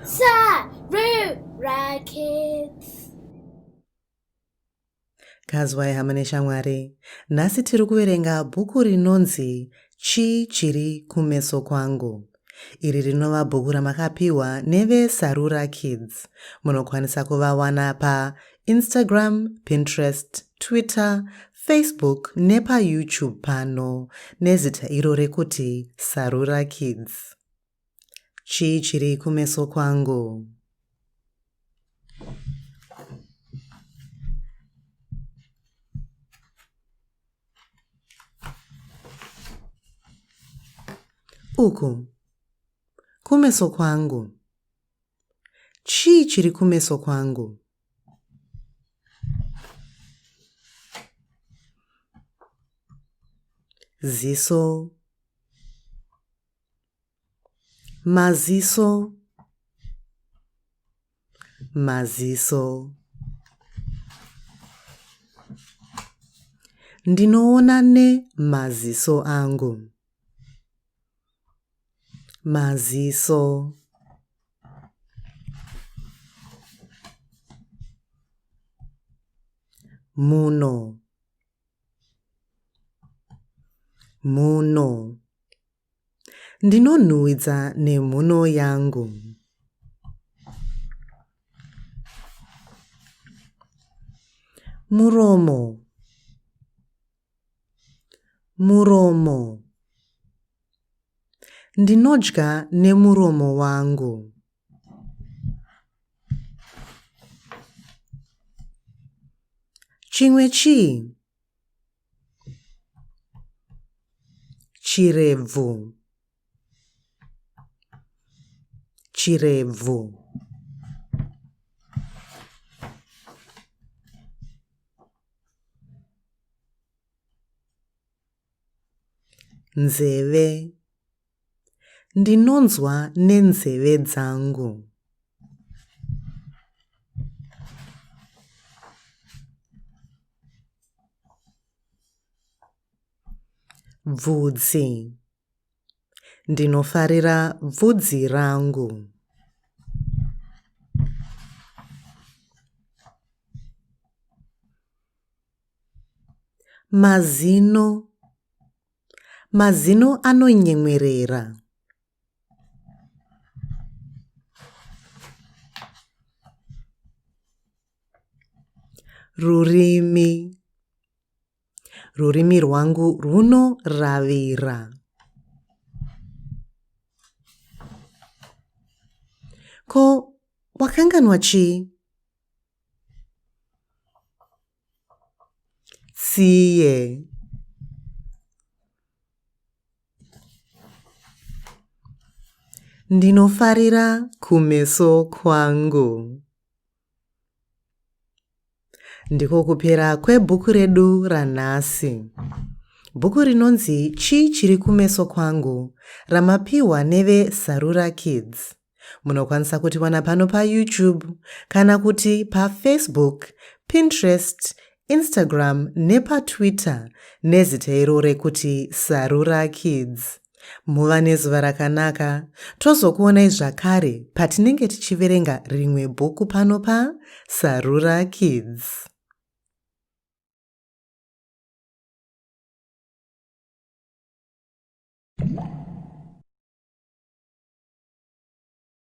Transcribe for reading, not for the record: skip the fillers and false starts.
Sarura Kids. Kazwai hama neshamwari, nhasi tiri kuverenga bhuku rinonzi Chii chiri kumeso kwangu. Iri rinova bhuku ramakapiwa neveSarura Kids. Munokwanisa kuvawana paInstagram, Pinterest, Twitter, Facebook nepaYouTube pano nezita iro rekuti Sarura Kids. Chii chiri kumeso kwangu. Uku kumeso kwangu. Chii chiri kumeso kwangu. Ziso, maziso, maziso. Ndinoona nemaziso angu. Maziso. Muno, muno. Ndinonhuhwidza nemhuno yangu. Muromo, muromo. Ndinodya nemuromo wangu. Chimwe chii? Chirebvu, chirebvu. Nzeve, ndinonzwa nenzeve dzangu. Bvudzi, ndinofarira bvudzi rangu. Mazino, mazino anonyemwerera. Rurimi, rurimi rwangu runoravira. Ko wakanganwa chii? Tsiye. Ndinofarira kumeso kwangu. Ndiko kupera kwebhuku redu ranhasi. Bhuku rinonzi Chii chiri kumeso kwangu ramapiwa neveSarura Kids. Munokwanisa kutiwana pano paYouTube kana kuti paFacebook, Pinterest, Instagram nepaTwitter nezita iro rekuti Sarura Kids. Muva nezuva rakanaka. Tozokuonai zvakare patinenge tichiverenga rimwe bhuku pano paSarura Kids.